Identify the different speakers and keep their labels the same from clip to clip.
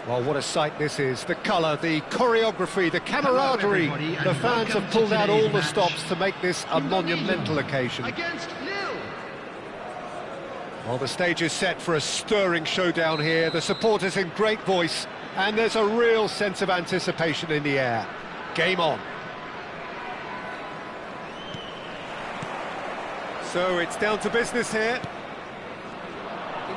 Speaker 1: Well, what a sight this is. The colour, the choreography, the camaraderie. The fans have pulled out all the stops to make this a monumental occasion. Well, the stage is set for a stirring showdown here. The supporters in great voice, and there's a real sense of anticipation in the air. Game on. So it's down to business here.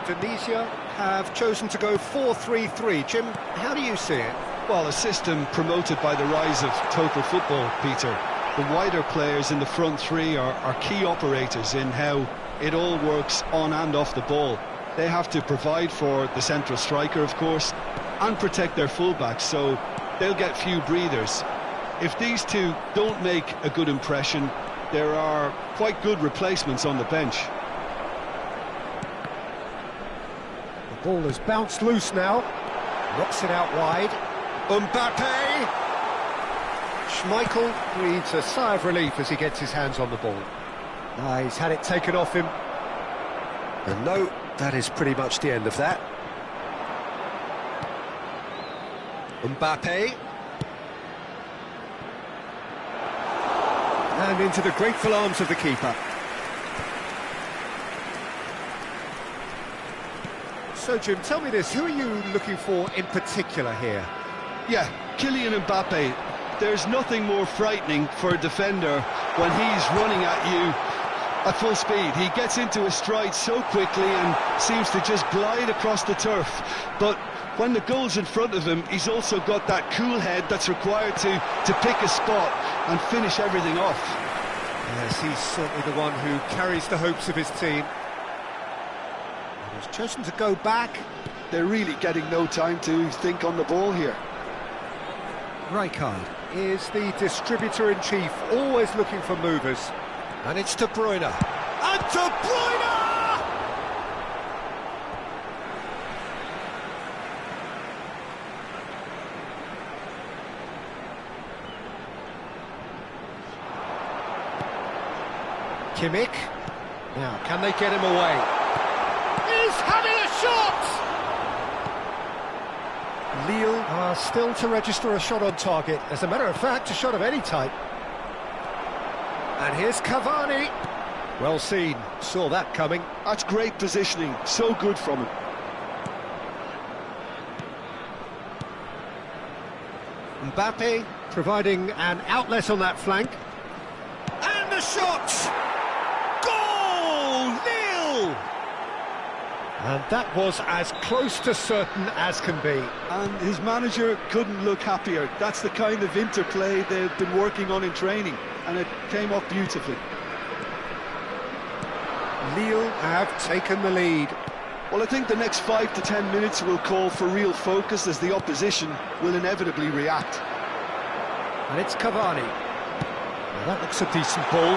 Speaker 1: Indonesia have chosen to go 4-3-3. Jim, how do you see it?
Speaker 2: Well, a system promoted by the rise of total football, Peter. The wider players in the front three are key operators in how it all works on and off the ball. They have to provide for the central striker, of course, and protect their fullbacks, so they'll get few breathers. If these two don't make a good impression, there are quite good replacements on the bench.
Speaker 1: The ball has bounced loose now. Knocks it out wide. Mbappe! Schmeichel breathes a sigh of relief as he gets his hands on the ball. He's had it taken off him. And no, that is pretty much the end of that. Mbappe. And into the grateful arms of the keeper. So, Jim, tell me this, who are you looking for in particular here?
Speaker 2: Yeah, Kylian Mbappe. There's nothing more frightening for a defender when he's running at you at full speed. He gets into a stride so quickly and seems to just glide across the turf. But when the goal's in front of him, he's also got that cool head that's required to pick a spot and finish everything off.
Speaker 1: Yes, he's certainly the one who carries the hopes of his team. He's chosen to go back.
Speaker 2: They're really getting no time to think on the ball here.
Speaker 1: Rijkaard is the distributor-in-chief, always looking for movers. And it's De Bruyne. And De Bruyne! Kimmich. Now, can they get him away? He's having a shot! Lille are still to register a shot on target. As a matter of fact, a shot of any type. And here's Cavani. Well seen, saw that coming.
Speaker 2: That's great positioning, so good from him.
Speaker 1: Mbappe providing an outlet on that flank. And the shot! Goal! Lille! And that was as close to certain as can be.
Speaker 2: And his manager couldn't look happier. That's the kind of interplay they've been working on in training, and it came off beautifully.
Speaker 1: Lille have taken the lead.
Speaker 2: Well, I think the next 5 to 10 minutes will call for real focus as the opposition will inevitably react.
Speaker 1: And it's Cavani. Well, that looks a decent ball.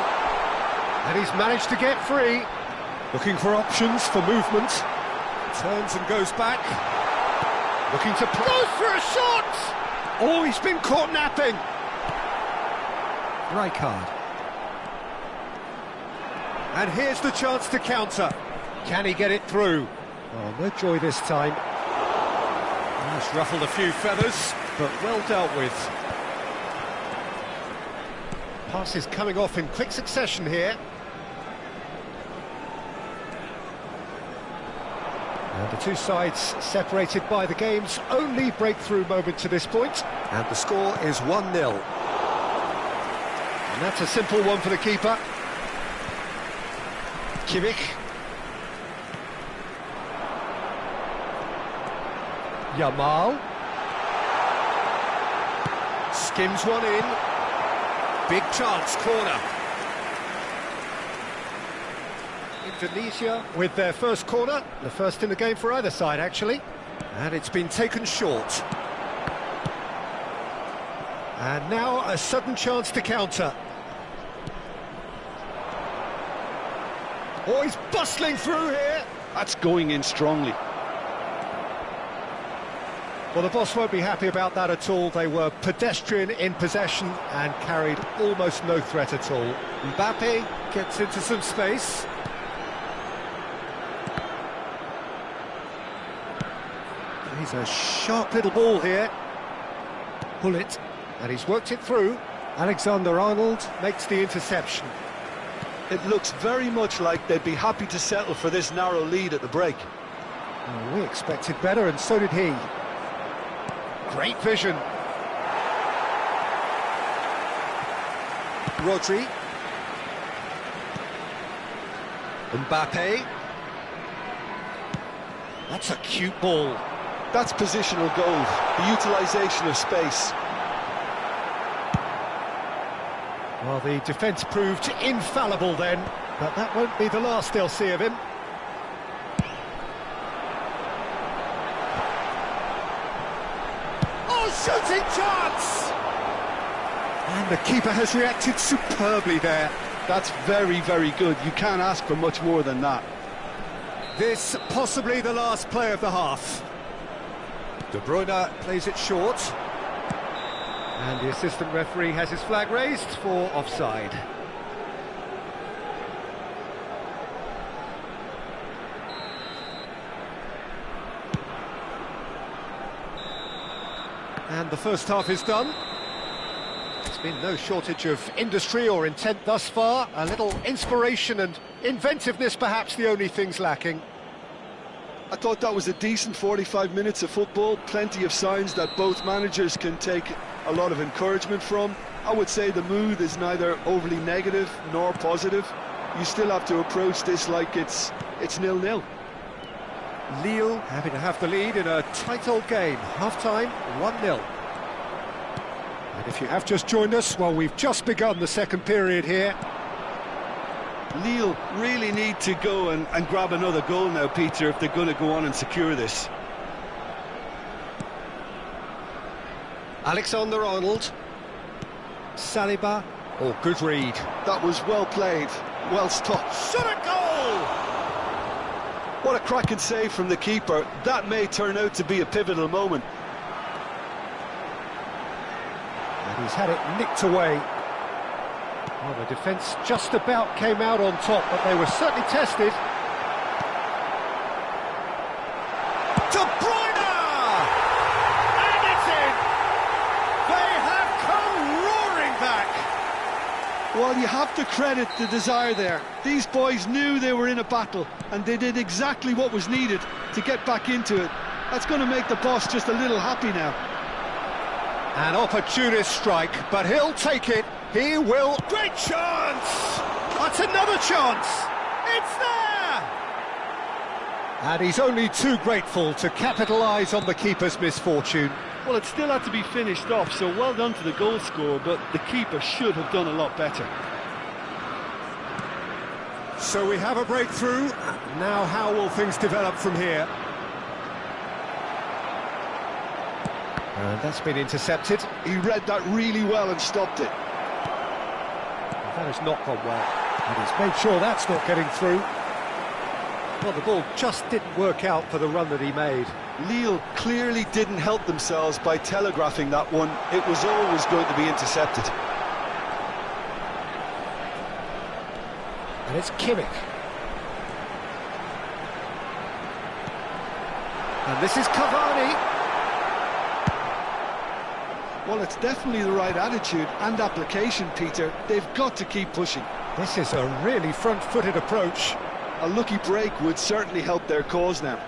Speaker 1: And he's managed to get free. Looking for options for movement. Turns and goes back. Looking to goes for a shot! Oh, he's been caught napping. Rijkaard. And here's the chance to counter. Can he get it through? Oh, no joy this time. He's ruffled a few feathers, but well dealt with. Passes coming off in quick succession here. And the two sides separated by the game's only breakthrough moment to this point. And the score is 1-0. And that's a simple one for the keeper. Kimmich. Yamal. Skims one in. Big chance, corner. Indonesia with their first corner, the first in the game for either side actually, and it's been taken short. And now a sudden chance to counter. Oh, he's bustling through here.
Speaker 2: That's going in strongly.
Speaker 1: Well, the boss won't be happy about that at all. They were pedestrian in possession and carried almost no threat at all. Mbappe gets into some space. He's a sharp little ball here. Pull it, and he's worked it through. Alexander-Arnold makes the interception.
Speaker 2: It looks very much like they'd be happy to settle for this narrow lead at the break.
Speaker 1: Well, we expected better, and so did he. Great vision. Rodri. Mbappe. That's a cute ball.
Speaker 2: That's positional goal, the utilisation of space.
Speaker 1: Well, the defence proved infallible then, but that won't be the last they'll see of him. Shooting chance! And the keeper has reacted superbly there.
Speaker 2: That's very, very good. You can't ask for much more than that.
Speaker 1: This possibly the last play of the half. De Bruyne plays it short. And the assistant referee has his flag raised for offside. And the first half is done. There's been no shortage of industry or intent thus far. A little inspiration and inventiveness, perhaps the only things lacking.
Speaker 2: I thought that was a decent 45 minutes of football. Plenty of signs that both managers can take a lot of encouragement from. I would say the mood is neither overly negative nor positive. You still have to approach this like it's 0-0.
Speaker 1: Lille happy to have the lead in a tight old game. Half-time, 1-0. And if you have just joined us, well, we've just begun the second period here.
Speaker 2: Lille really need to go and grab another goal now, Peter, if they're going to go on and secure this.
Speaker 1: Alexander-Arnold. Saliba. Oh, good read.
Speaker 2: That was well played, well stopped.
Speaker 1: Shot a goal!
Speaker 2: What a cracking save from the keeper. That may turn out to be a pivotal moment.
Speaker 1: And he's had it nicked away. Well, the defence just about came out on top, but they were certainly tested. De Bruyne! And it's in! They have come roaring back!
Speaker 2: Well, you have to credit the desire there. These boys knew they were in a battle, and they did exactly what was needed to get back into it. That's going to make the boss just a little happy now.
Speaker 1: An opportunist strike, but he'll take it. He will. Great chance! That's another chance! It's there! And he's only too grateful to capitalise on the keeper's misfortune.
Speaker 2: Well, it still had to be finished off, so well done to the goal scorer, but the keeper should have done a lot better.
Speaker 1: So we have a breakthrough. Now how will things develop from here? And that's been intercepted.
Speaker 2: He read that really well and stopped it.
Speaker 1: That has not gone well. And he's made sure that's not getting through. Well, the ball just didn't work out for the run that he made.
Speaker 2: Lille clearly didn't help themselves by telegraphing that one. It was always going to be intercepted.
Speaker 1: And it's Kimmich. And this is Cavani.
Speaker 2: Well, it's definitely the right attitude and application, Peter. They've got to keep pushing.
Speaker 1: This is a really front-footed approach.
Speaker 2: A lucky break would certainly help their cause now.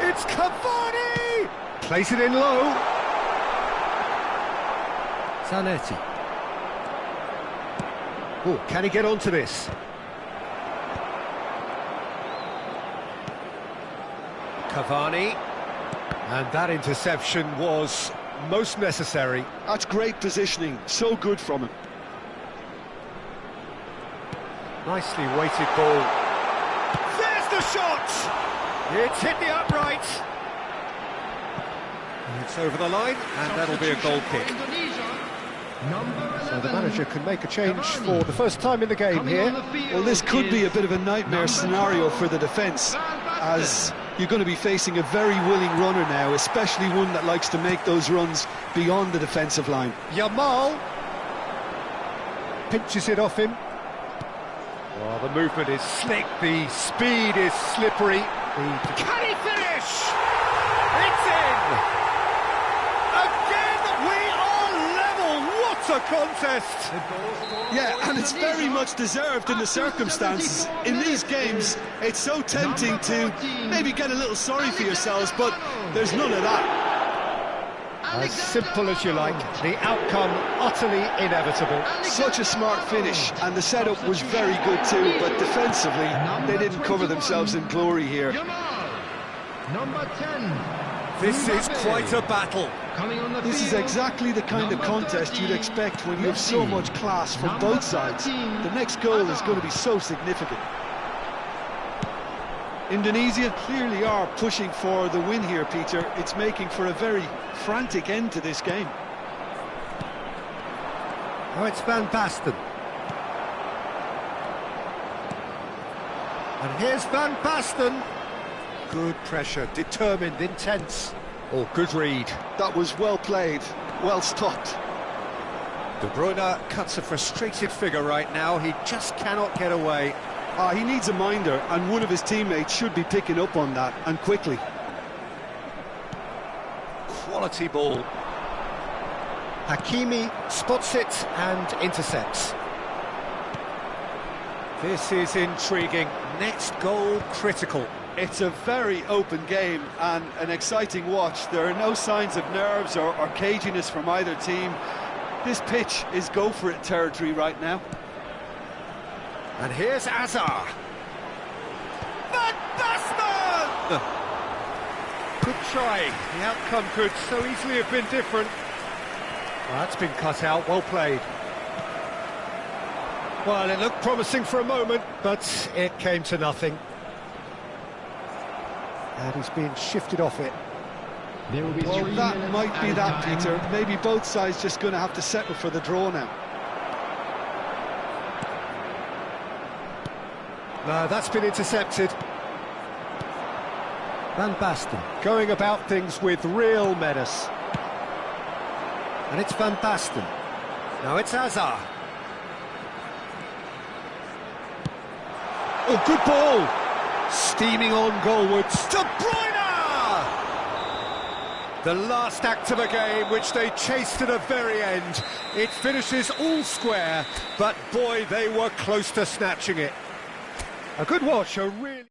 Speaker 1: It's Cavani! Plays it in low. Zanetti. Oh, can he get onto this? Cavani. And that interception was most necessary.
Speaker 2: That's great positioning, so good from him.
Speaker 1: Nicely weighted ball. There's the shot! It's hit the upright. It's over the line, and that'll be a goal kick. So the manager can make a change for the first time in the game here.
Speaker 2: Well, this could be a bit of a nightmare scenario for the defence, as you're going to be facing a very willing runner now, especially one that likes to make those runs beyond the defensive line.
Speaker 1: Yamal pinches it off him. Well, the movement is slick, the speed is slippery. Can he finish? It's in! Again, we are level! What a contest!
Speaker 2: Yeah, and it's very much deserved in the circumstances. In these games, it's so tempting to maybe get a little sorry for yourselves, but there's none of that.
Speaker 1: As simple as you like, the outcome utterly inevitable.
Speaker 2: Such a smart finish, and the setup was very good too, but defensively, they didn't cover themselves in glory here.
Speaker 3: Number 10.
Speaker 1: This is quite a battle.
Speaker 2: This is exactly the kind of contest you'd expect when you have so much class from both sides. The next goal is going to be so significant. Indonesia clearly are pushing for the win here, Peter. It's making for a very frantic end to this game.
Speaker 1: Oh, it's Van Basten. And here's Van Basten. Good pressure, determined, intense. Oh, good read.
Speaker 2: That was well played, well stopped.
Speaker 1: De Bruyne cuts a frustrated figure right now. He just cannot get away.
Speaker 2: He needs a minder, and one of his teammates should be picking up on that, and quickly.
Speaker 1: Quality ball. Hakimi spots it and intercepts. This is intriguing. Next goal critical.
Speaker 2: It's a very open game and an exciting watch. There are no signs of nerves or caginess from either team. This pitch is go-for-it territory right now.
Speaker 1: And here's Azar. Van Basten! Good try. The outcome could so easily have been different. Well, that's been cut out. Well played. Well, it looked promising for a moment, but it came to nothing. And he's being shifted off it.
Speaker 2: Well, that might be that, Peter. Maybe both sides just going to have to settle for the draw now.
Speaker 1: No, that's been intercepted. Van Basten going about things with real menace. And it's Van Basten. Now it's Azar. Oh, good ball! Steaming on goalwards. De Bruyne! The last act of a game which they chased to the very end. It finishes all square, but boy, they were close to snatching it. A good watch, a really...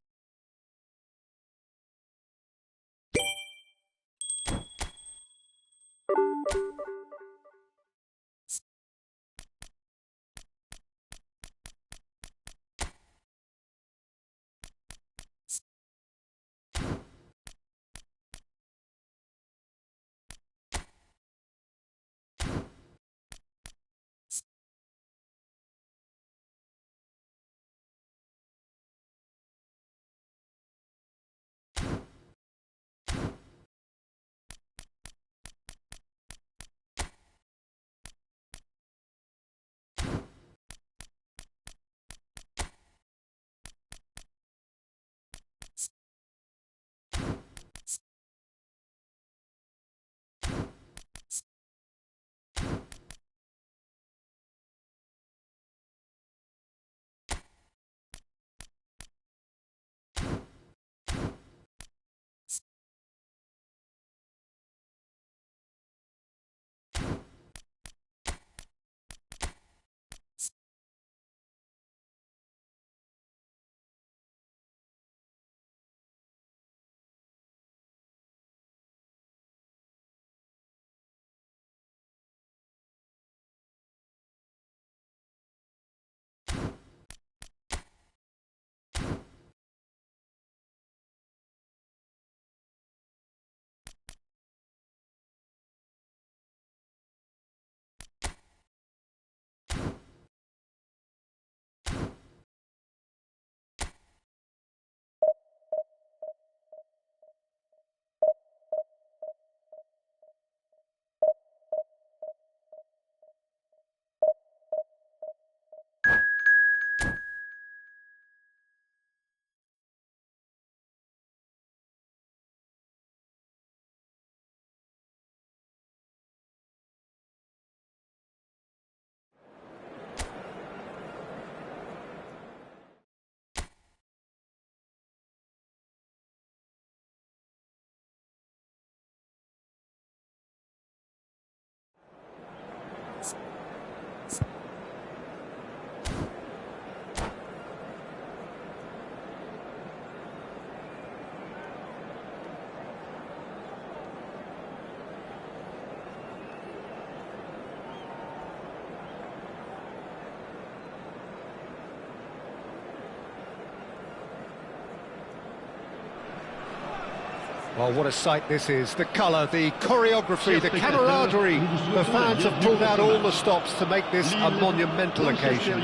Speaker 1: Well, what a sight this is. The colour, the choreography, the camaraderie. The fans have pulled out all the stops to make this a monumental occasion.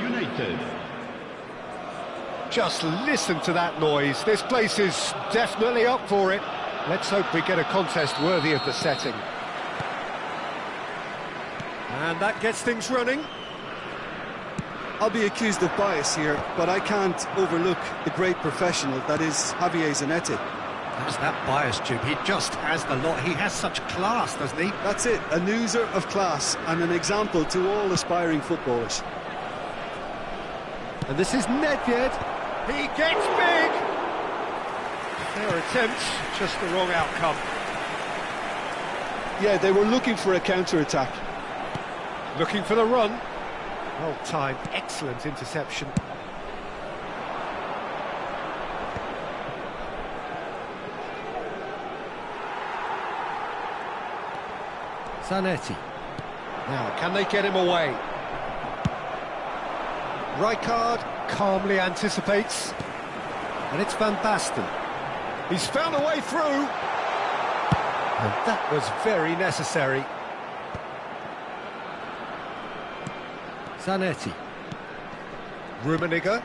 Speaker 1: Just listen to that noise. This place is definitely up for it. Let's hope we get a contest worthy of the setting. And that gets things running.
Speaker 2: I'll be accused of bias here, but I can't overlook the great professional that is Javier Zanetti.
Speaker 1: That's that bias, Jim. He just has the lot. He has such class, doesn't he?
Speaker 2: That's it, a oozor of class and an example to all aspiring footballers.
Speaker 1: And this is Nedved. He gets big. Their attempt, just the wrong outcome.
Speaker 2: Yeah, they were looking for a counter-attack.
Speaker 1: Looking for the run. Well timed, excellent interception. Zanetti. Now, can they get him away? Rijkaard calmly anticipates. And it's Van Basten. He's found a way through. And that was very necessary. Zanetti. Rummenigge.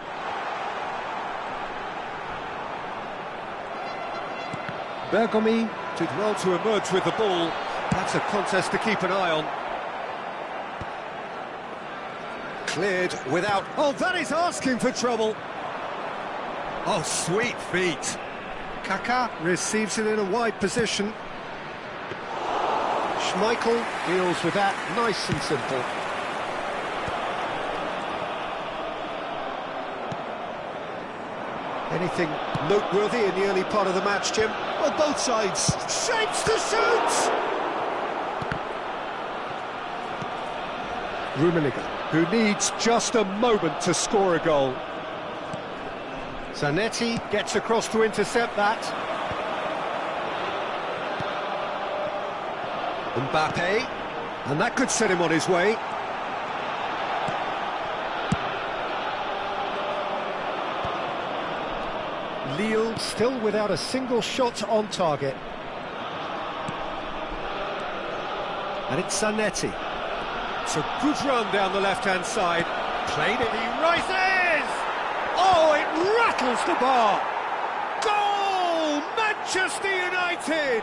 Speaker 1: Bergomi did well to emerge with the ball. That's a contest to keep an eye on. Cleared without... Oh, that is asking for trouble. Oh, sweet feet. Kaká receives it in a wide position. Schmeichel deals with that nice and simple. Anything noteworthy in the early part of the match, Jim?
Speaker 2: Well, both sides.
Speaker 1: Shapes to shoot! Rummenigge, who needs just a moment to score a goal. Zanetti gets across to intercept that. Mbappe, and that could set him on his way. Lille still without a single shot on target. And it's Zanetti. It's a good run down the left-hand side. Played it, he rises! Oh, it rattles the bar! Goal! Manchester United!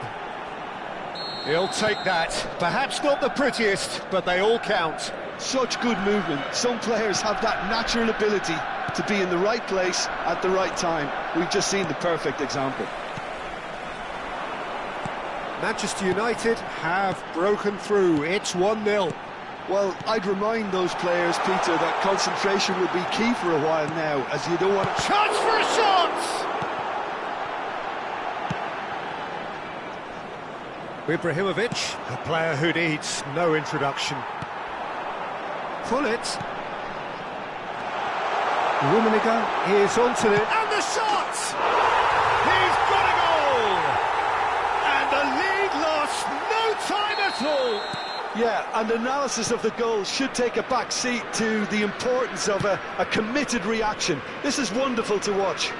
Speaker 1: He'll take that. Perhaps not the prettiest, but they all count.
Speaker 2: Such good movement. Some players have that natural ability to be in the right place at the right time. We've just seen the perfect example.
Speaker 1: Manchester United have broken through. It's 1-0.
Speaker 2: Well, I'd remind those players, Peter, that concentration will be key for a while now, as you don't want to...
Speaker 1: Chance for a shot! Ibrahimovic, a player who needs no introduction. Pullet. Rummenigge is onto it. And the shot! He's got a goal! And the lead lost no time at all!
Speaker 2: Yeah, and analysis of the goal should take a back seat to the importance of a committed reaction. This is wonderful to watch.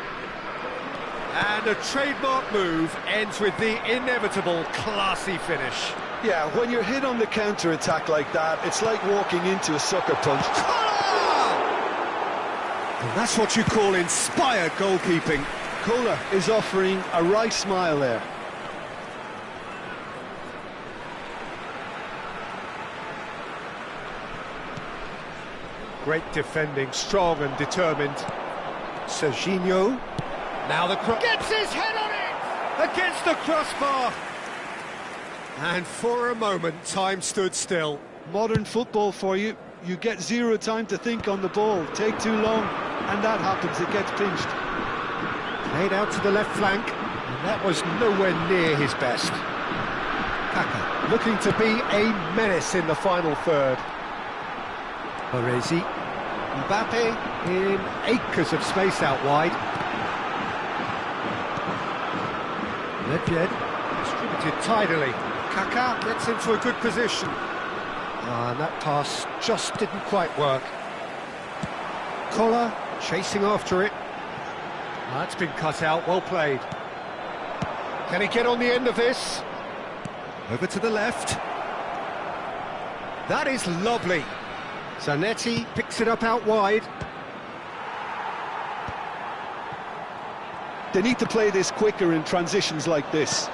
Speaker 1: And a trademark move ends with the inevitable classy finish.
Speaker 2: Yeah, when you're hit on the counter-attack like that, it's like walking into a sucker punch.
Speaker 1: And that's what you call inspired goalkeeping.
Speaker 2: Kohler is offering a right smile there.
Speaker 1: Great defending, strong and determined. Serginho. Now the cross. Gets his head on it! Against the crossbar! And for a moment, time stood still.
Speaker 2: Modern football for you. You get zero time to think on the ball. Take too long, and that happens. It gets pinched.
Speaker 1: Played out to the left flank, and that was nowhere near his best. Kaká looking to be a menace in the final third. Baresi. Mbappe in acres of space out wide. Nedved distributed tidily. Kaká gets into a good position. And that pass just didn't quite work. Kohler chasing after it. That's been cut out, well played. Can he get on the end of this? Over to the left. That is lovely. Zanetti picks it up out wide.
Speaker 2: They need to play this quicker in transitions like this.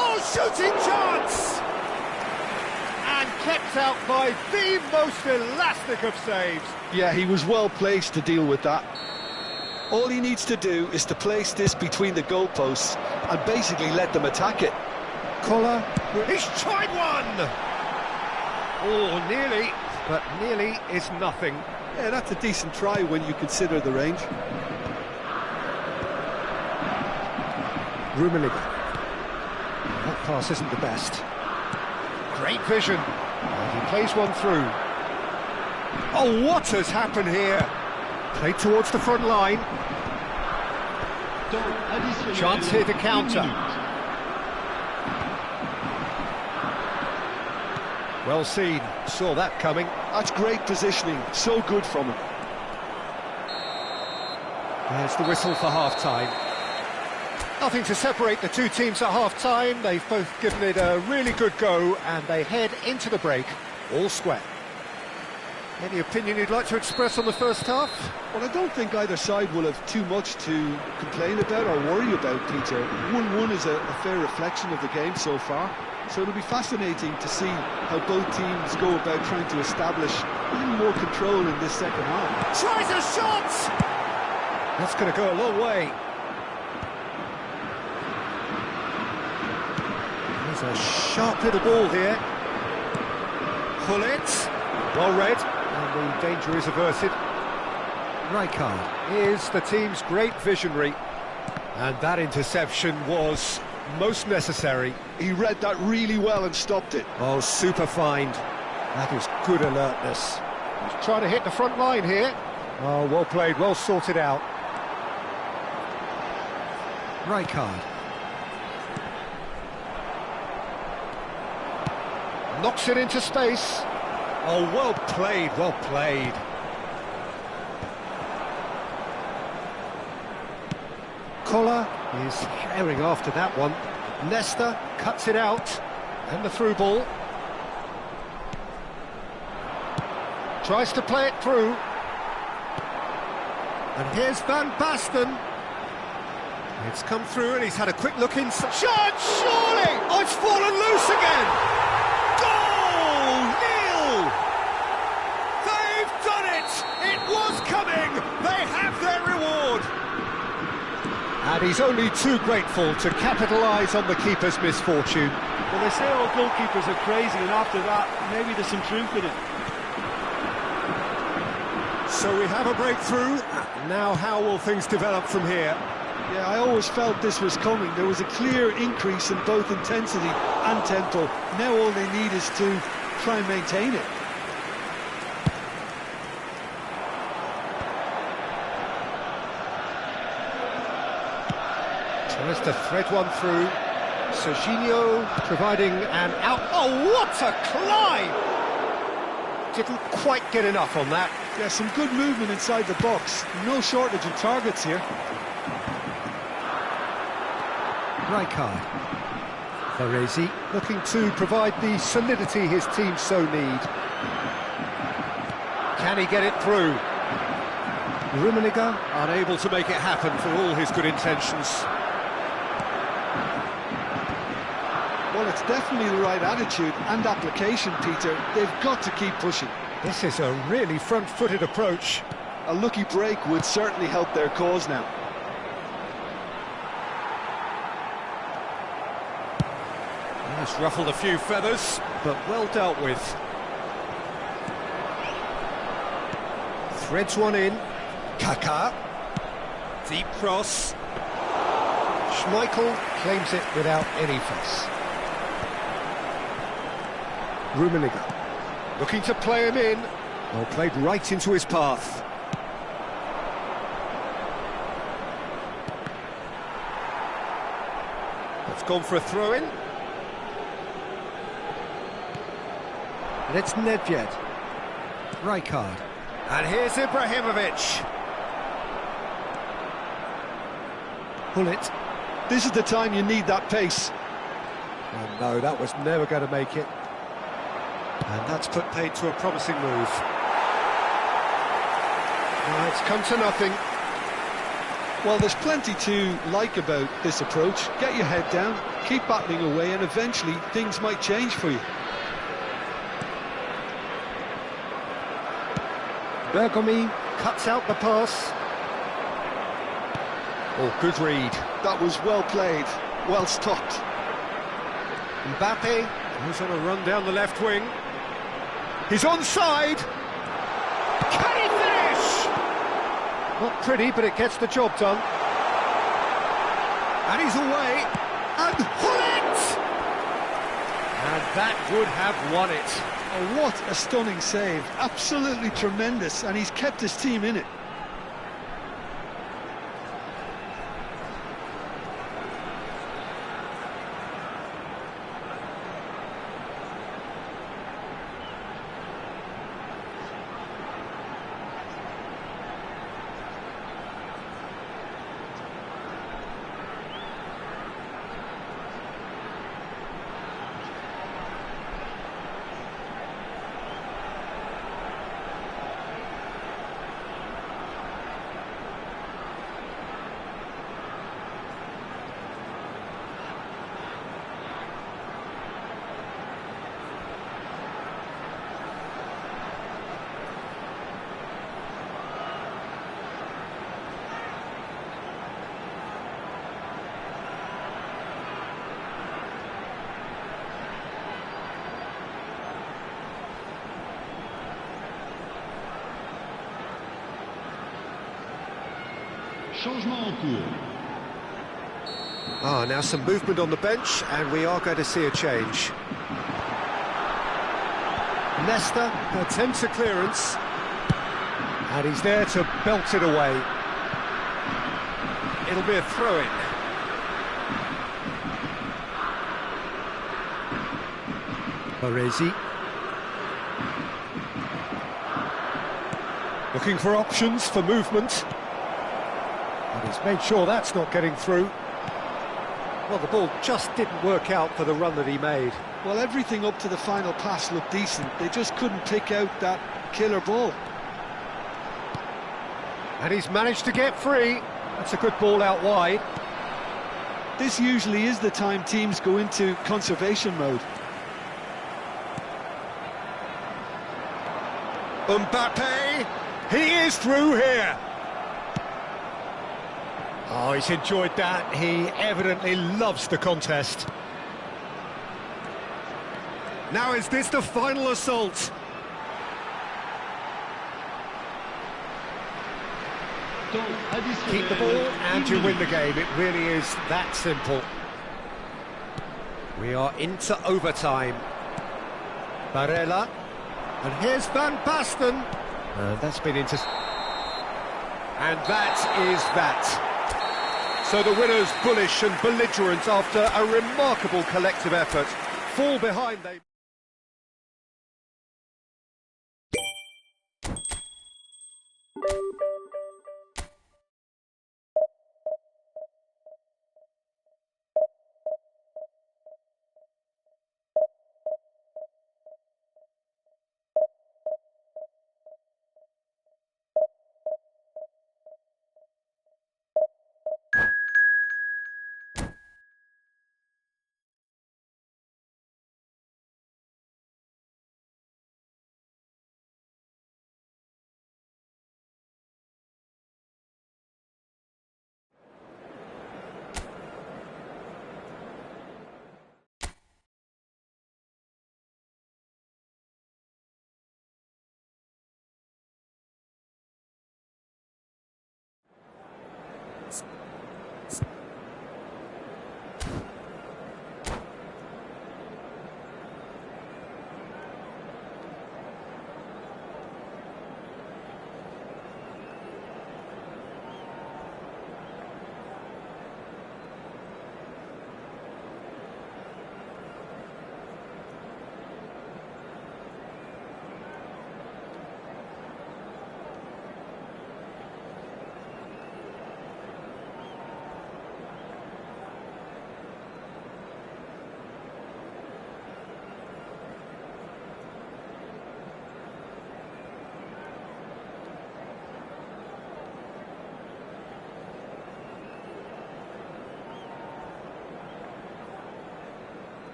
Speaker 1: Oh, shooting chance! And kept out by the most elastic of saves.
Speaker 2: Yeah, he was well placed to deal with that. All he needs to do is to place this between the goalposts and basically let them attack it.
Speaker 1: Collar, he's tried one! Oh, nearly, but nearly is nothing.
Speaker 2: Yeah, that's a decent try when you consider the range.
Speaker 1: Rummenigge. That pass isn't the best. Great vision. And he plays one through. Oh, what has happened here? Played towards the front line. Chance here to counter. Well seen, saw that coming.
Speaker 2: That's great positioning, so good from him.
Speaker 1: There's the whistle for half-time. Nothing to separate the two teams at half-time. They've both given it a really good go, and they head into the break all square. Any opinion you'd like to express on the first half?
Speaker 2: Well, I don't think either side will have too much to complain about or worry about, Peter. 1-1 is a fair reflection of the game so far. So it'll be fascinating to see how both teams go about trying to establish even more control in this second half.
Speaker 1: Tries a shot! That's going to go a long way. There's a sharp little ball here. Pull it. Well read. And the danger is averted. Rijkaard is the team's great visionary. And that interception was most necessary.
Speaker 2: He read that really well and stopped it.
Speaker 1: Oh, super find. That is good alertness. He's trying to hit the front line here. Oh, well played, well sorted out. Rijkaard. Knocks it into space. Oh, well played, well played. Collar is herring after that one. Nesta cuts it out, and the through ball. Tries to play it through. And here's Van Basten. It's come through and he's had a quick look inside. Shot, surely! Oh, it's fallen loose again! Goal! Nil! They've done it! It was coming! They have their reward! And he's only too grateful to capitalise on the keeper's misfortune.
Speaker 4: Well, they say all goalkeepers are crazy, and after that, maybe there's some truth in it.
Speaker 1: So we have a breakthrough. Now how will things develop from here?
Speaker 2: Yeah, I always felt this was coming. There was a clear increase in both intensity and tempo. Now all they need is to try and maintain it.
Speaker 1: Tries to thread one through. Serginho providing an out. Oh, what a climb! Didn't quite get enough on that.
Speaker 2: Yeah, some good movement inside the box. No shortage of targets here.
Speaker 1: Rijkaard. Varese looking to provide the solidity his team so need. Can he get it through? Rummenigge unable to make it happen for all his good intentions.
Speaker 2: Well, it's definitely the right attitude and application, Peter. They've got to keep pushing.
Speaker 1: This is a really front-footed approach.
Speaker 2: A lucky break would certainly help their cause now.
Speaker 1: He's ruffled a few feathers, but well dealt with. Threads one in. Kaká. Deep cross. Schmeichel claims it without any fuss. Rummenigge looking to play him in. Well, played right into his path. It's gone for a throw-in. And it's Nedved. Rijkaard. And here's Ibrahimovic. Pull it.
Speaker 2: This is the time you need that pace.
Speaker 1: Oh no, that was never going to make it. And that's put paid to a promising move. Now it's come to nothing.
Speaker 2: Well, there's plenty to like about this approach. Get your head down, keep battling away, and eventually things might change for you.
Speaker 1: Bergomi cuts out the pass. Oh, good read.
Speaker 2: That was well played, well stopped.
Speaker 1: Mbappe goes on a run down the left wing. He's onside. Can he finish? Not pretty, but it gets the job done. And he's away. And Hullet! And that would have won it.
Speaker 2: Oh, what a stunning save. Absolutely tremendous, and he's kept his team in it.
Speaker 3: Changement en cours.
Speaker 1: Now some movement on the bench, and we are going to see a change. Nesta attempts a clearance, and he's there to belt it away. It'll be a throw-in. Baresi. Looking for options for movement. And he's made sure that's not getting through. Well, the ball just didn't work out for the run that he made.
Speaker 2: Well, everything up to the final pass looked decent. They just couldn't pick out that killer ball.
Speaker 1: And he's managed to get free. That's a good ball out wide.
Speaker 2: This usually is the time teams go into conservation mode.
Speaker 1: Mbappe, he is through here. Oh, he's enjoyed that. He evidently loves the contest. Now is this the final assault? Keep the ball and you win the game. It really is that simple. We are into overtime. Barella. And here's Van Basten. That's been into... And that is that. So the winners, bullish and belligerent after a remarkable collective effort, fall behind they...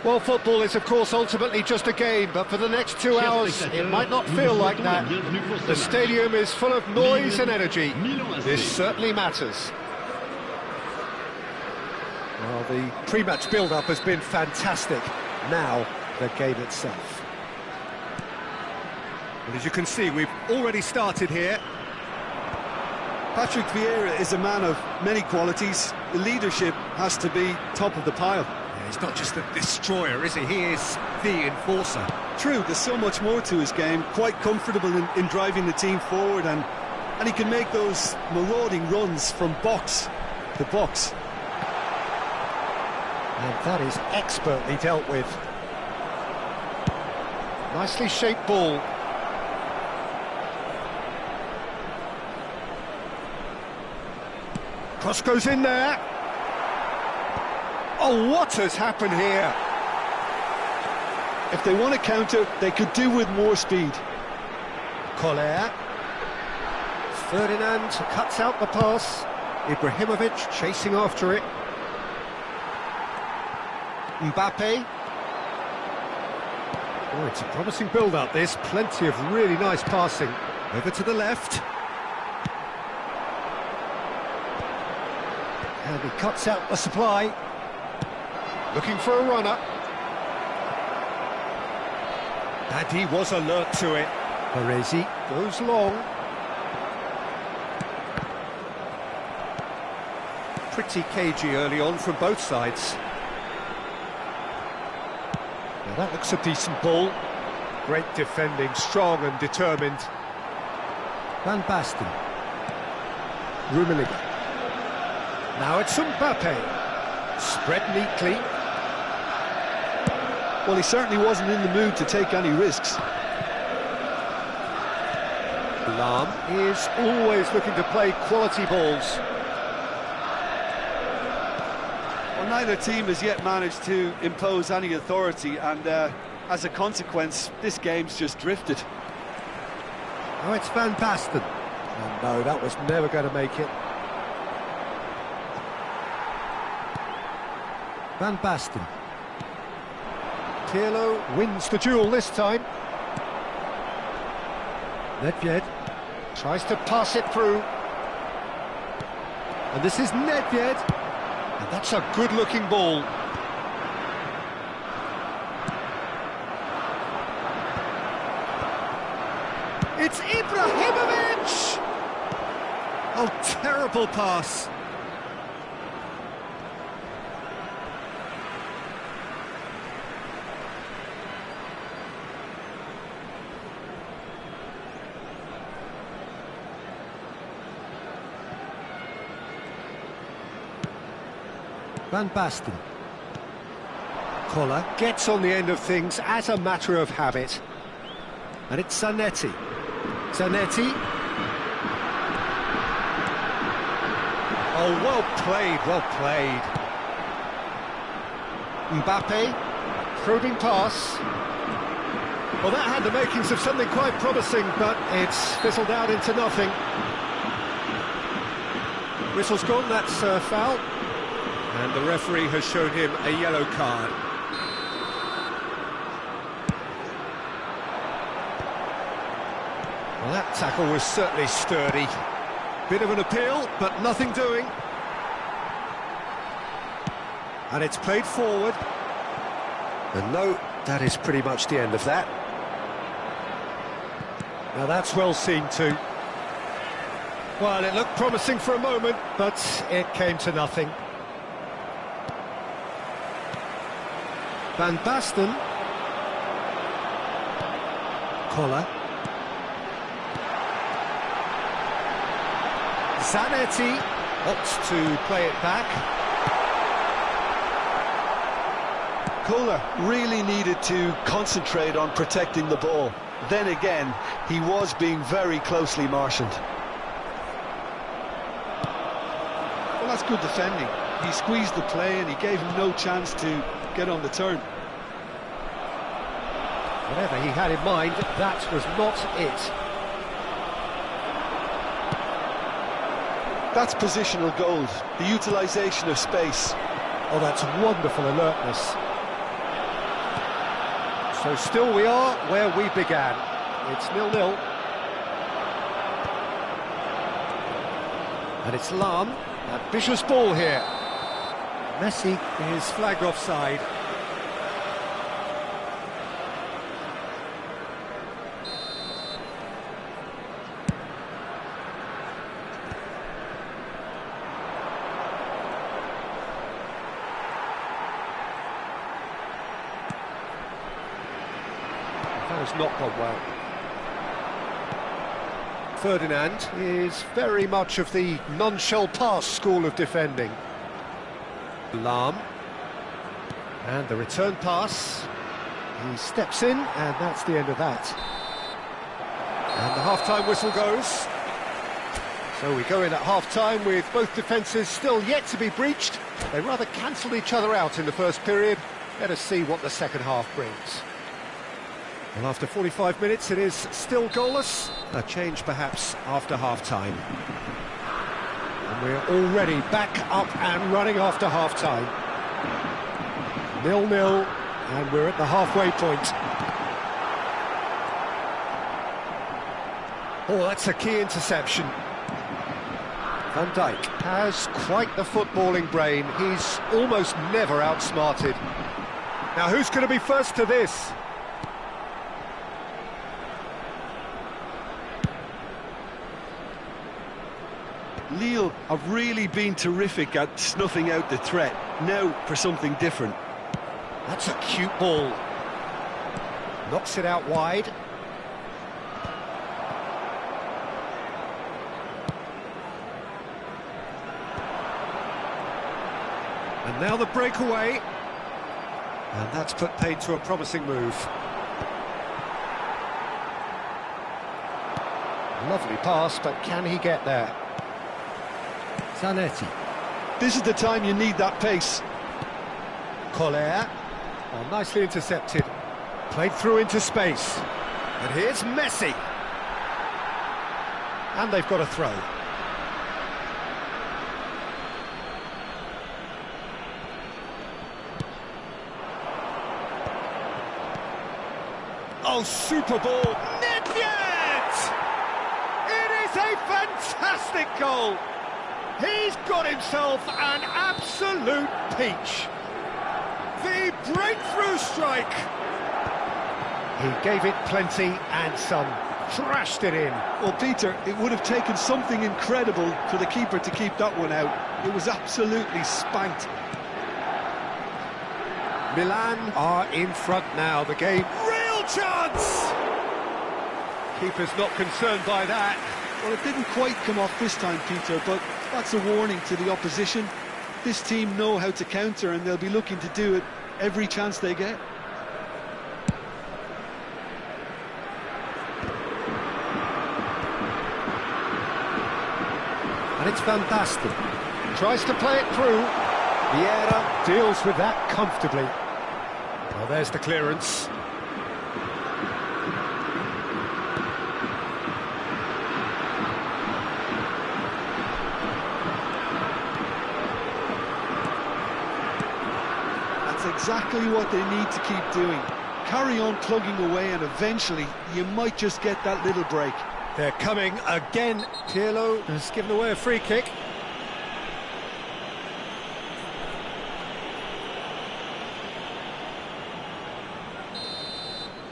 Speaker 1: Well, football is, of course, ultimately just a game, but for the next 2 hours, it might not feel like that. The stadium is full of noise and energy. This certainly matters. Well, the pre-match build-up has been fantastic. Now, the game itself. Well, as you can see, we've already started here.
Speaker 2: Patrick Vieira is a man of many qualities. The leadership has to be top of the pile.
Speaker 1: He's not just a destroyer, is he? He is the enforcer.
Speaker 2: True, there's so much more to his game. Quite comfortable in driving the team forward, and he can make those marauding runs from box to box.
Speaker 1: And that is expertly dealt with. Nicely shaped ball. Cross goes in there. Oh, what has happened here?
Speaker 2: If they want to counter, they could do with more speed.
Speaker 1: Collier. Ferdinand cuts out the pass. Ibrahimovic chasing after it. Mbappe. Oh, it's a promising build-up, this. Plenty of really nice passing. Over to the left. And he cuts out the supply. Looking for a runner. And he was alert to it. Baresi goes long. Pretty cagey early on from both sides. Now that looks a decent ball. Great defending, strong and determined. Van Basten. Rummenigge. Now it's Mbappe. Spread neatly.
Speaker 2: Well, he certainly wasn't in the mood to take any risks.
Speaker 1: Lahm is always looking to play quality balls.
Speaker 2: Well, neither team has yet managed to impose any authority, and as a consequence, this game's just drifted.
Speaker 1: Oh, it's Van Basten. Oh no, that was never going to make it. Van Basten. Pirlo wins the duel this time. Nedved tries to pass it through. And this is Nedved. And that's a good-looking ball. It's Ibrahimovic! Oh, terrible pass. Van Basten. Collar gets on the end of things as a matter of habit. And it's Zanetti. Zanetti. Oh, well played, well played. Mbappe, probing pass. Well, that had the makings of something quite promising, but it's fizzled out into nothing. Whistle's gone, that's a foul. And the referee has shown him a yellow card. Well, that tackle was certainly sturdy. Bit of an appeal, but nothing doing. And it's played forward. And no, that is pretty much the end of that. Now that's well seen too. Well, it looked promising for a moment, but it came to nothing. Van Basten. Collar. Zanetti opts to play it back.
Speaker 2: Kohler really needed to concentrate on protecting the ball. Then again, he was being very closely marshalled. Well, that's good defending. He squeezed the play and he gave him no chance to get on the turn.
Speaker 1: Whatever he had in mind, that was not it.
Speaker 2: That's positional gold, the utilisation of space.
Speaker 1: Oh, that's wonderful alertness. So still we are where we began. It's 0-0. And it's Lam. Ambitious ball here. Messi is flagged offside. That has not gone well. Ferdinand is very much of the non-shell pass school of defending. Lam. And the return pass. He steps in, and that's the end of that. And the half-time whistle goes. So we go in at half-time with both defences still yet to be breached. They rather cancelled each other out in the first period. Let us see what the second half brings. Well, after 45 minutes, it is still goalless. A change, perhaps, after half-time. And we're already back up and running after half-time. 0-0, and we're at the halfway point. Oh, that's a key interception. Van Dijk has quite the footballing brain. He's almost never outsmarted. Now, who's going to be first to this?
Speaker 2: Lille have really been terrific at snuffing out the threat. Now for something different.
Speaker 1: That's a cute ball. Knocks it out wide. And now the breakaway. And that's put paid to a promising move. Lovely pass, but can he get there? Zanetti.
Speaker 2: This is the time you need that pace.
Speaker 1: Collier. Oh, nicely intercepted. Played through into space. And here's Messi. And they've got a throw. Oh, super ball. Nedved! It is a fantastic goal. He's got himself an absolute peach. The breakthrough strike. He gave it plenty and some. Thrashed it in.
Speaker 2: Well, Peter, it would have taken something incredible for the keeper to keep that one out. It was absolutely spanked.
Speaker 1: Milan are in front now. The game, real chance! Keeper's not concerned by that.
Speaker 2: Well, it didn't quite come off this time, Peter, but that's a warning to the opposition. This team know how to counter, and they'll be looking to do it every chance they get.
Speaker 1: And it's Van Basten. Tries to play it through. Vieira deals with that comfortably. Well, there's the clearance.
Speaker 2: That's exactly what they need to keep doing. Carry on plugging away, and eventually you might just get that little break.
Speaker 1: They're coming again. Pirlo has given away a free kick.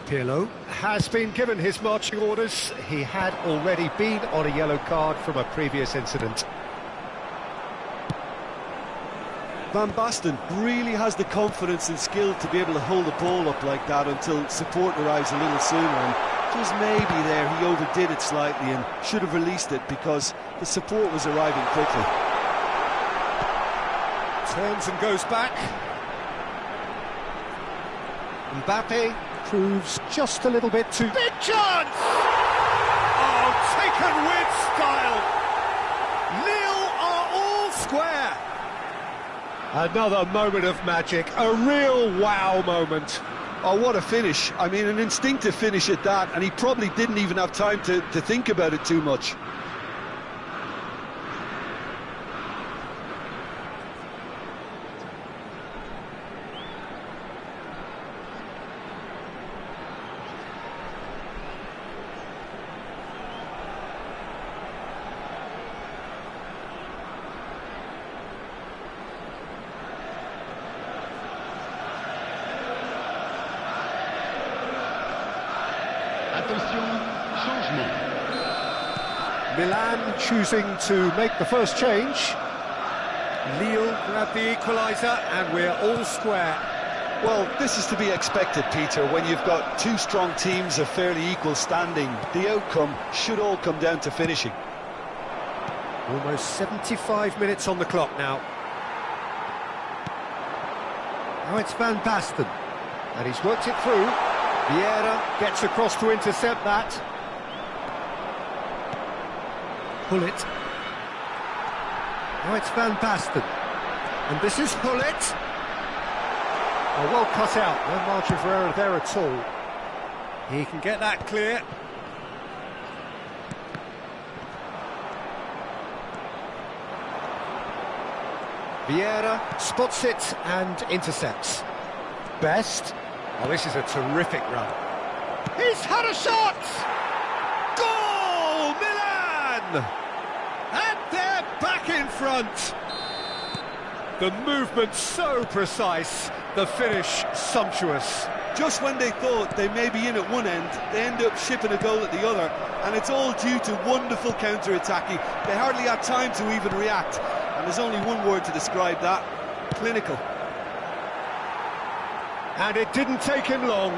Speaker 1: Pirlo has been given his marching orders. He had already been on a yellow card from a previous incident.
Speaker 2: Van Basten really has the confidence and skill to be able to hold the ball up like that until support arrives a little sooner. And just maybe there he overdid it slightly and should have released it because the support was arriving quickly.
Speaker 1: Turns and goes back. Mbappe proves just a little bit too... Big chance! Oh, taken with style! Lille are all square! Another moment of magic, a real wow moment.
Speaker 2: Oh, what a finish. I mean, an instinctive finish at that, and he probably didn't even have time to think about it too much.
Speaker 1: Milan choosing to make the first change. Lille grab the equaliser and we're all square.
Speaker 2: Well, this is to be expected, Peter, when you've got two strong teams of fairly equal standing. The outcome should all come down to finishing.
Speaker 1: Almost 75 minutes on the clock now. Now it's Van Basten, and he's worked it through. Vieira gets across to intercept that. Hullet. Now it's Van Basten, and this is Hullet. Oh, well cut out, no margin for error there at all. He can get that clear. Vieira spots it and intercepts. Best. Oh, this is a terrific run. He's had a shot! Goal, Milan! And they're back in front. The movement so precise, the finish sumptuous.
Speaker 4: Just when they thought they may be in at one end, they end up shipping a goal at the other, and it's all due to wonderful counter-attacking. They hardly had time to even react, and there's only one word to describe that: clinical.
Speaker 1: And it didn't take him long.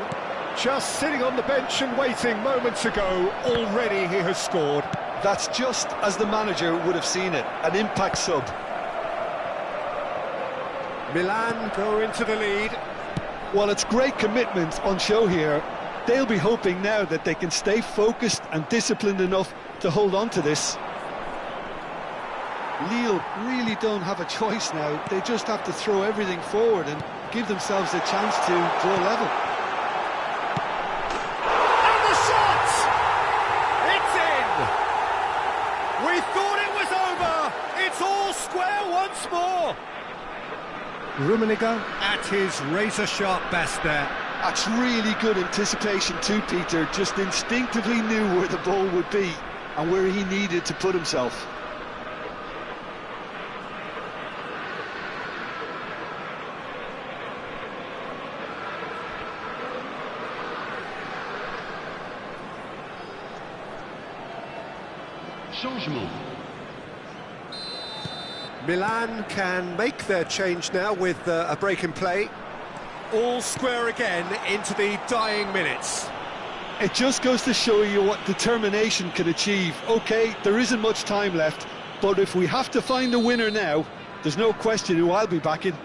Speaker 1: Just sitting on the bench and waiting moments ago, already he has scored.
Speaker 2: That's just as the manager would have seen it, an impact sub.
Speaker 1: Milan go into the lead.
Speaker 2: Well, it's great commitment on show here. They'll be hoping now that they can stay focused and disciplined enough to hold on to this. Lille really don't have a choice now. They just have to throw everything forward and give themselves a chance to draw level.
Speaker 1: And the shot! It's in! We thought it was over! It's all square once more! Rummenigge at his razor-sharp best there.
Speaker 2: That's really good anticipation too, Peter. Just instinctively knew where the ball would be and where he needed to put himself.
Speaker 3: Changement.
Speaker 1: Milan can make their change now with a break in play. All square again into the dying minutes.
Speaker 2: It just goes to show you what determination can achieve. OK, there isn't much time left, but if we have to find a winner now, there's no question who I'll be backing.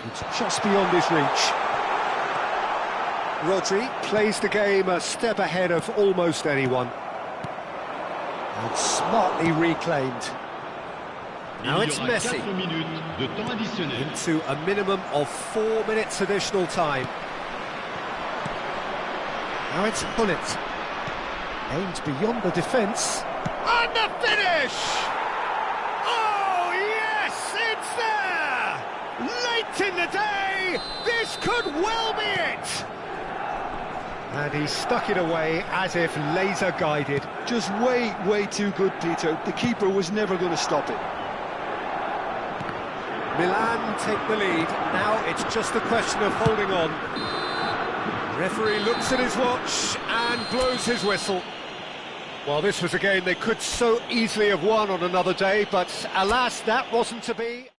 Speaker 1: It's just beyond his reach. Rodri plays the game a step ahead of almost anyone. And smartly reclaimed. Now it's Messi, into a minimum of 4 minutes additional time. Now it's Hullet, aimed beyond the defence. And the finish! Oh yes, it's there! Late in the day, this could well be it! And he stuck it away as if laser guided.
Speaker 2: Just way too good, Peter. The keeper was never going to stop it.
Speaker 1: Milan take the lead. Now it's just a question of holding on. Referee looks at his watch and blows his whistle. Well, this was a game they could so easily have won on another day, but alas, that wasn't to be.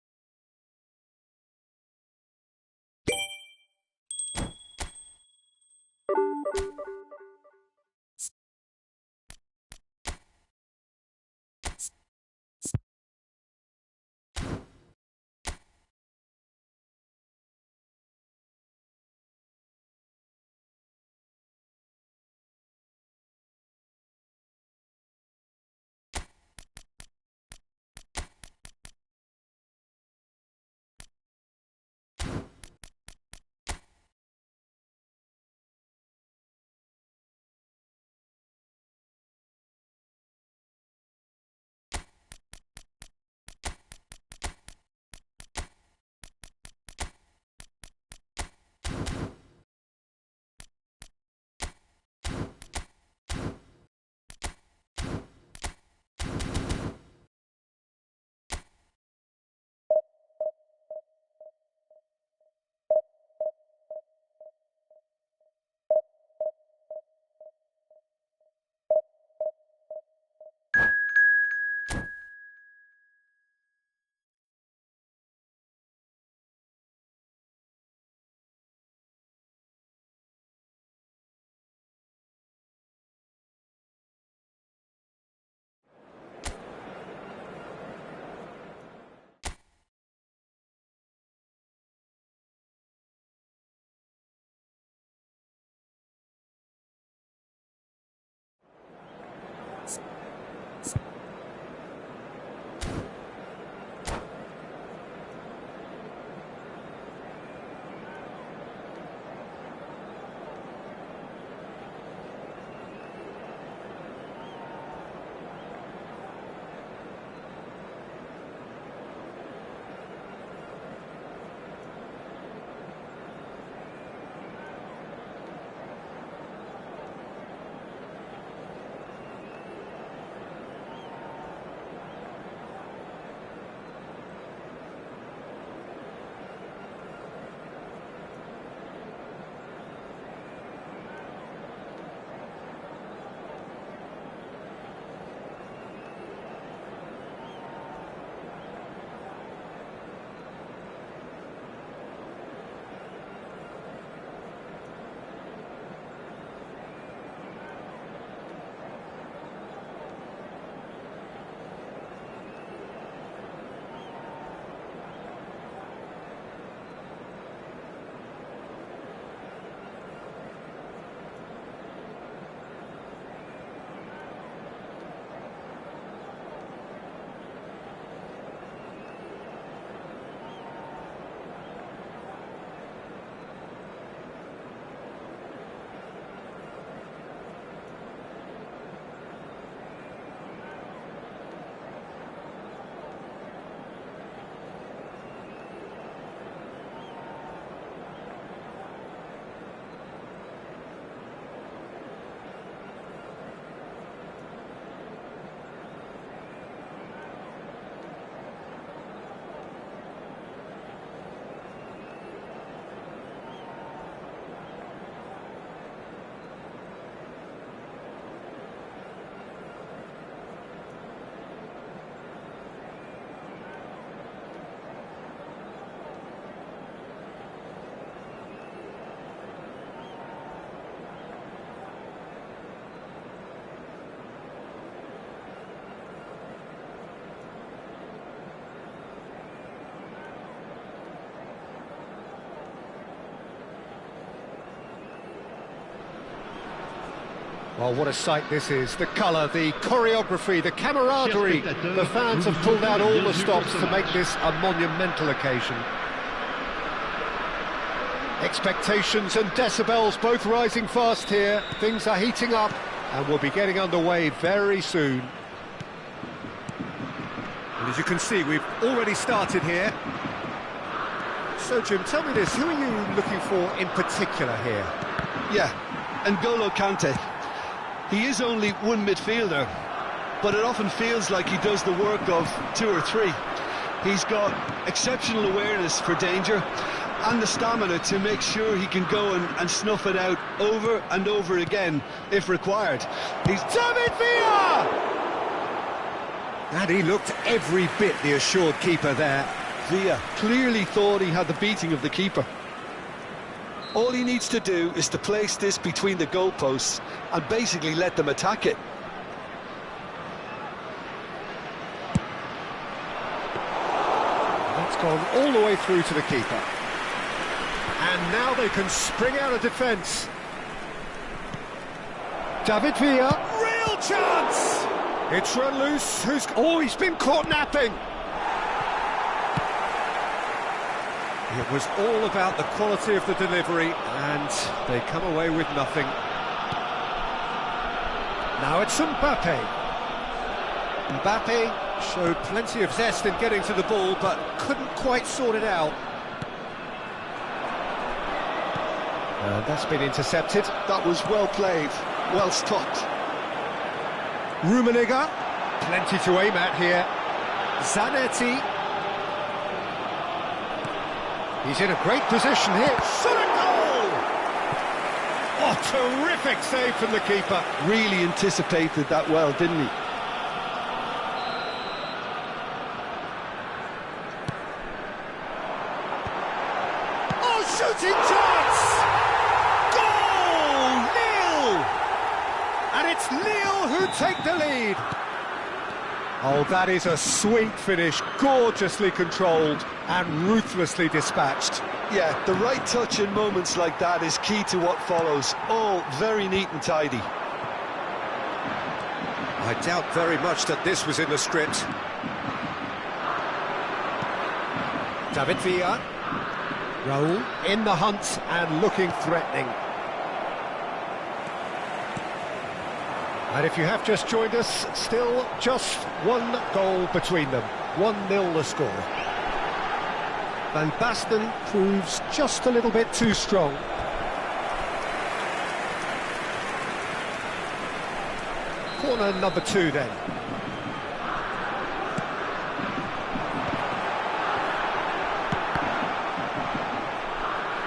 Speaker 1: Well, what a sight this is. The colour, the choreography, the camaraderie. The fans have pulled out all the stops to make this a monumental occasion. Expectations and decibels both rising fast here. Things are heating up and we'll be getting underway very soon. And as you can see, we've already started here. So, Jim, tell me this, who are you looking for in particular here?
Speaker 2: Yeah, N'Golo Kante. He is only one midfielder, but it often feels like he does the work of two or three. He's got exceptional awareness for danger and the stamina to make sure he can go and snuff it out over and over again if required. He's
Speaker 1: David Villa! And he looked every bit the assured keeper there.
Speaker 2: Villa clearly thought he had the beating of the keeper. All he needs to do is to place this between the goalposts and basically let them attack it.
Speaker 1: That's gone all the way through to the keeper. And now they can spring out of defence. David Villa. Real chance! It's run loose. He's been caught napping. It was all about the quality of the delivery, and they come away with nothing. Now it's Mbappe. Mbappe showed plenty of zest in getting to the ball, but couldn't quite sort it out. And that's been intercepted.
Speaker 2: That was well played, well stopped.
Speaker 1: Rummenigge, plenty to aim at here. Zanetti. He's in a great position here. Shot a goal! Oh, terrific save from the keeper.
Speaker 2: Really anticipated that well, didn't he?
Speaker 1: Oh, shooting chance! Goal! Lille! And it's Lille who take the lead. Oh, that is a sweet finish, gorgeously controlled and ruthlessly dispatched.
Speaker 2: Yeah, the right touch in moments like that is key to what follows. All very neat and tidy.
Speaker 1: I doubt very much that this was in the script. David Villa. Raul in the hunt and looking threatening. And if you have just joined us, still just one goal between them. 1-0 the score. Van Basten proves just a little bit too strong. Corner number 2 then.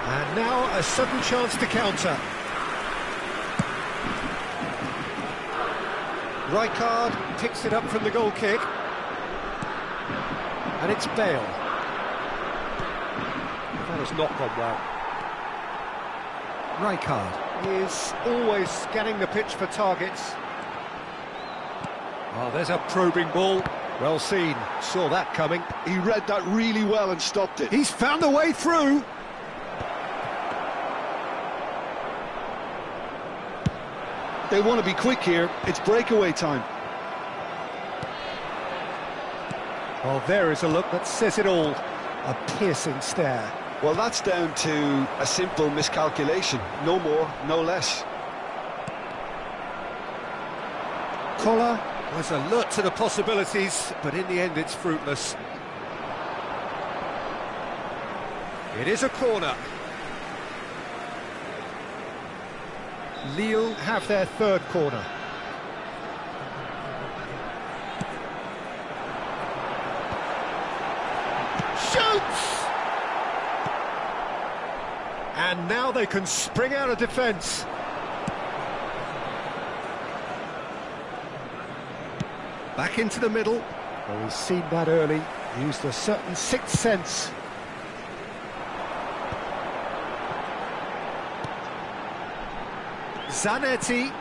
Speaker 1: And now a sudden chance to counter. Rijkaard picks it up from the goal kick. And it's Bale. That has not gone well. Rijkaard is always scanning the pitch for targets. Oh, there's a probing ball. Well seen. Saw that coming.
Speaker 2: He read that really well and stopped it.
Speaker 1: He's found a way through.
Speaker 2: They want to be quick here. It's breakaway time.
Speaker 1: Well, there is a look that says it all. A piercing stare.
Speaker 2: Well, that's down to a simple miscalculation. No more, no less.
Speaker 1: Koller was alert to the possibilities, but in the end it's fruitless. It is a corner. Lille have their third corner. Shoots! And now they can spring out of defence. Back into the middle. Well, he's seen that early. Used a certain sixth sense. Zanetti.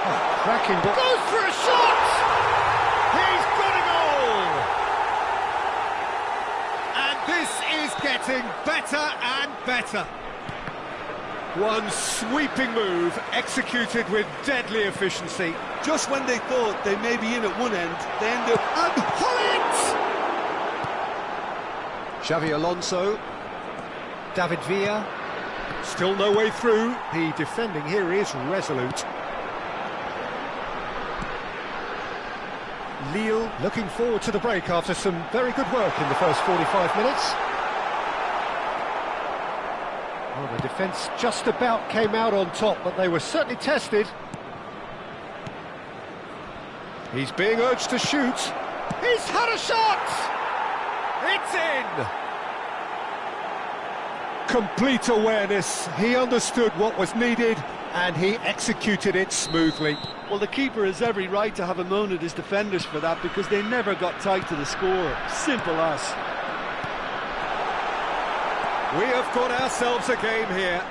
Speaker 1: Oh, cracking ball. Goes for a shot! He's got a goal! And this is getting better and better. One sweeping move, executed with deadly efficiency.
Speaker 4: Just when they thought they may be in at one end, they end up...
Speaker 1: And Hullet! Xavi Alonso. David Villa. Still no way through. The defending here is resolute. Lille looking forward to the break after some very good work in the first 45 minutes. Well, the defence just about came out on top, but they were certainly tested. He's being urged to shoot. He's had a shot! It's in! Complete awareness. He understood what was needed, and he executed it smoothly.
Speaker 2: Well, the keeper has every right to have a moan at his defenders for that, because they never got tight to the score. Simple as.
Speaker 1: We have got ourselves a game here.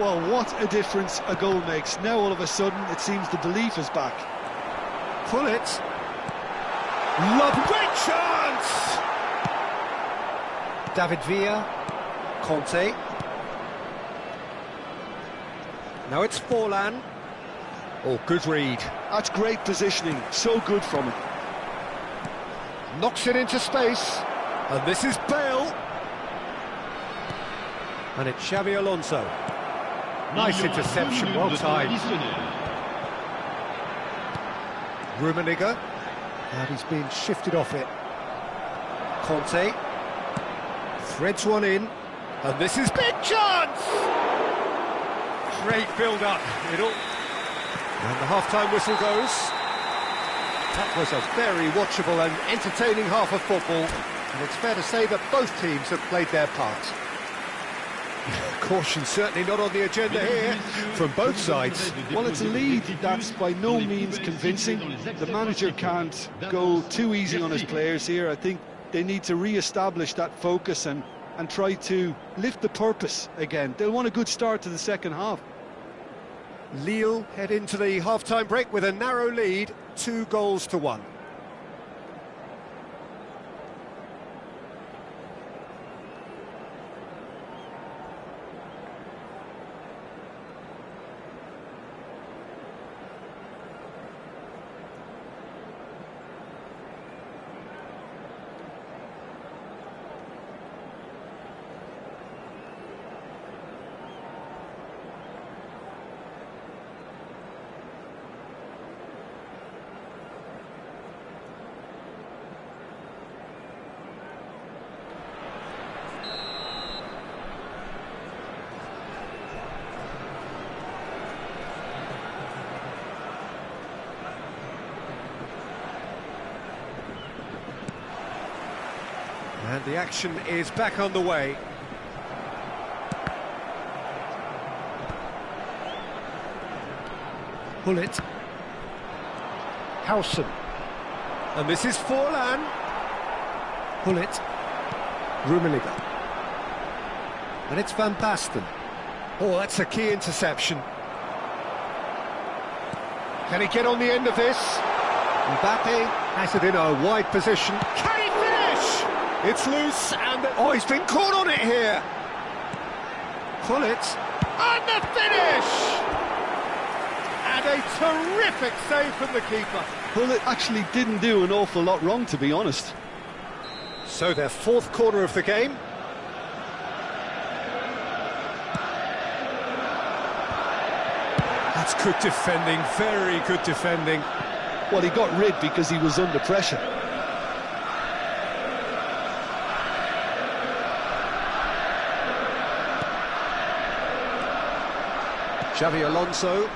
Speaker 2: Well, what a difference a goal makes. Now all of a sudden it seems the belief is back.
Speaker 1: Pull it. Great chance! David Villa. Conte. Now it's Forlan. Oh, good read.
Speaker 2: That's great positioning. So good from him.
Speaker 1: Knocks it into space. And this is Bale. And it's Xavi Alonso. Nice interception, well timed. Rummenigge. And he's being shifted off it. Conte. Threads one in. And this is big chance! Great build-up. And the half-time whistle goes. That was a very watchable and entertaining half of football. And it's fair to say that both teams have played their part. Caution certainly not on the agenda here from both sides.
Speaker 2: Well, it's a lead that's by no means convincing. The manager can't go too easy on his players here. I think they need to re-establish that focus and try to lift the purpose again. They'll want a good start to the second half.
Speaker 1: Lille head into the half-time break with a narrow lead, 2-1. And the action is back on the way. Hullet. Howson. And this is Forlan. Hullet. Rummenigge. And it's Van Basten. Oh, that's a key interception. Can he get on the end of this? Mbappe has it in a wide position. Can he finish? It's loose and... Oh, he's been caught on it here. Pull it. And the finish! And a terrific save from the keeper.
Speaker 2: Well, it actually didn't do an awful lot wrong, to be honest.
Speaker 1: So their fourth corner of the game. That's good defending, very good defending.
Speaker 2: Well, he got rid because he was under pressure.
Speaker 1: Xavi Alonso,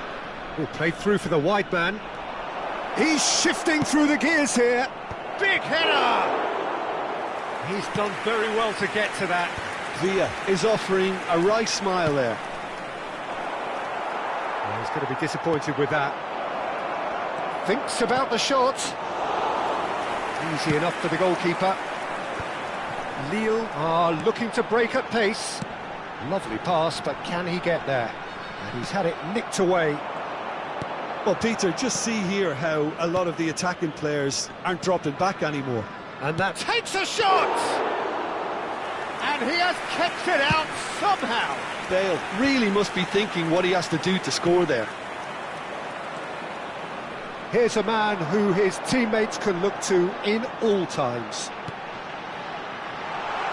Speaker 1: who played through for the wide man. He's shifting through the gears here. Big header! He's done very well to get to that.
Speaker 2: Villa is offering a wry smile there.
Speaker 1: Well, he's going to be disappointed with that. Thinks about the shot. Easy enough for the goalkeeper. Lille are looking to break at pace. Lovely pass, but can he get there? And he's had it nicked away.
Speaker 2: Well, Peter, just see here how a lot of the attacking players aren't dropping back anymore.
Speaker 1: And that takes a shot! And he has kept it out somehow.
Speaker 2: Bale really must be thinking what he has to do to score there.
Speaker 1: Here's a man who his teammates can look to in all times.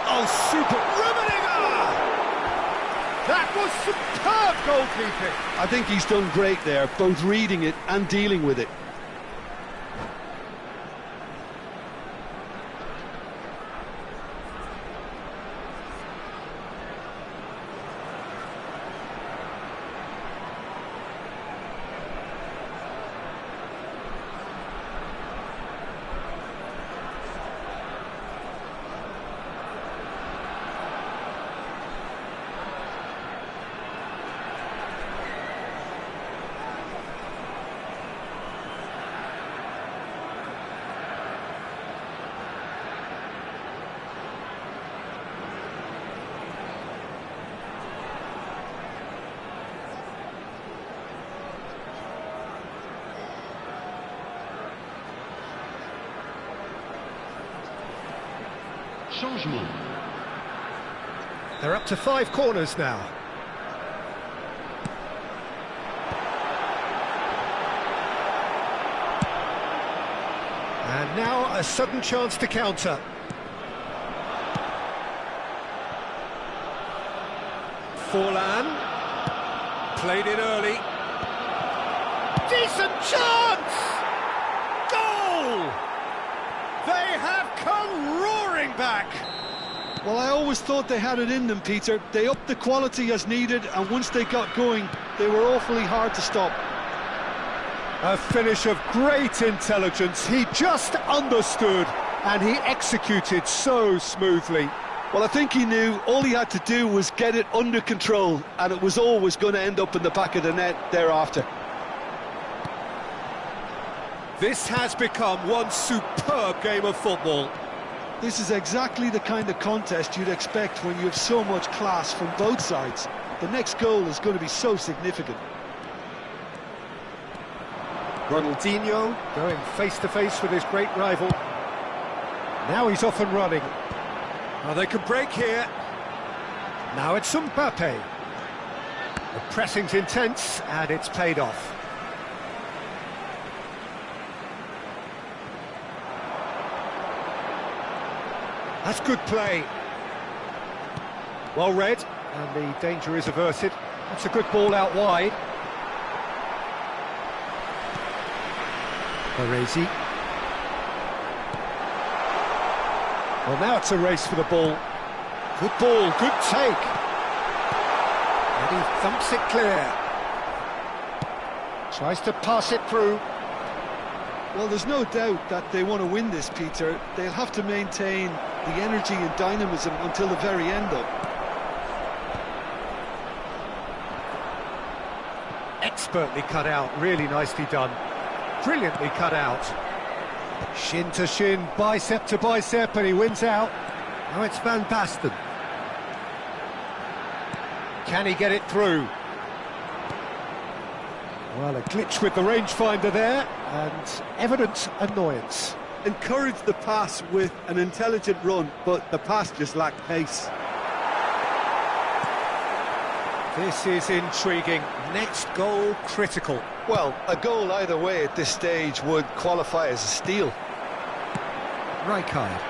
Speaker 1: Oh, super! Rummenigge! That was superb goalkeeping.
Speaker 2: I think he's done great there, both reading it and dealing with it.
Speaker 3: Changement.
Speaker 1: They're up to 5 corners now. And now a sudden chance to counter. Forlan. Played it early. Decent chance! Goal! They have come roaring back.
Speaker 2: Well, I always thought they had it in them, Peter. They upped the quality as needed, and once they got going, they were awfully hard to stop.
Speaker 1: A finish of great intelligence. He just understood, and he executed so smoothly.
Speaker 2: Well, I think he knew all he had to do was get it under control, and it was always going to end up in the back of the net thereafter.
Speaker 1: This has become one superb game of football.
Speaker 2: This is exactly the kind of contest you'd expect when you have so much class from both sides. The next goal is going to be so significant.
Speaker 1: Ronaldinho going face-to-face with his great rival. Now he's off and running. Oh, they can break here. Now it's Mbappe. The pressing's intense, and it's paid off. That's good play. Well read, and the danger is averted. That's a good ball out wide. Baresi. Well, now it's a race for the ball. Good ball, good take. And he thumps it clear. Tries to pass it through.
Speaker 2: Well, there's no doubt that they want to win this, Peter. They'll have to maintain the energy and dynamism until the very end, though.
Speaker 1: Expertly cut out, really nicely done. Brilliantly cut out. Shin to shin, bicep to bicep, and he wins out. Now it's Van Basten. Can he get it through? Well, a glitch with the rangefinder there, and evident annoyance.
Speaker 4: Encouraged the pass with an intelligent run, but the pass just lacked pace.
Speaker 1: This is intriguing. Next goal critical.
Speaker 2: Well, a goal either way at this stage would qualify as a steal.
Speaker 1: Rijkaard.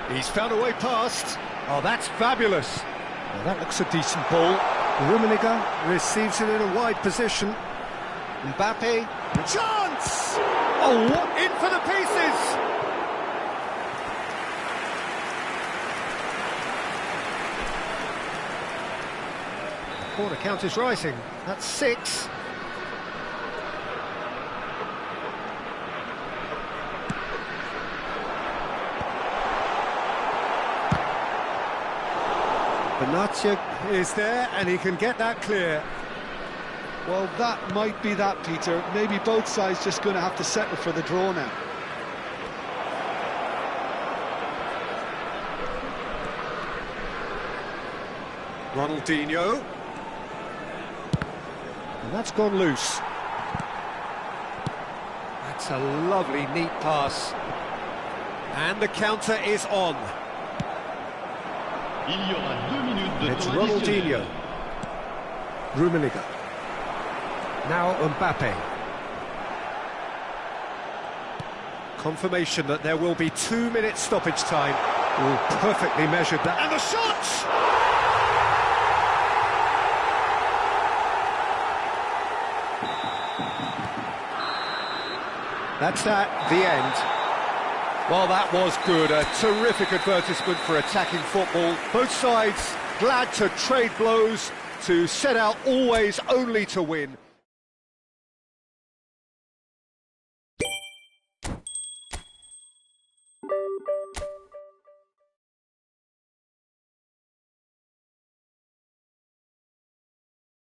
Speaker 1: He's found a way past. Oh, that's fabulous. Well, that looks a decent ball. Rummenigge receives it in a wide position. Mbappe. Chance! Oh, in for the pieces! Corner count is rising. That's 6. Benatia is there, and he can get that clear.
Speaker 2: Well, that might be that, Peter. Maybe both sides just going to have to settle for the draw now.
Speaker 1: Ronaldinho. And that's gone loose. That's a lovely, neat pass. And the counter is on.
Speaker 3: Il y aura 2 minutes de
Speaker 1: It's
Speaker 3: temps
Speaker 1: Ronaldinho.
Speaker 3: additionnel.
Speaker 1: Rummenigge. Now Mbappe. Confirmation that there will be 2 minutes stoppage time. All perfectly measured that. And the shot! That's that, the end. Well, that was good. A terrific advertisement for attacking football. Both sides glad to trade blows, to set out always only to win.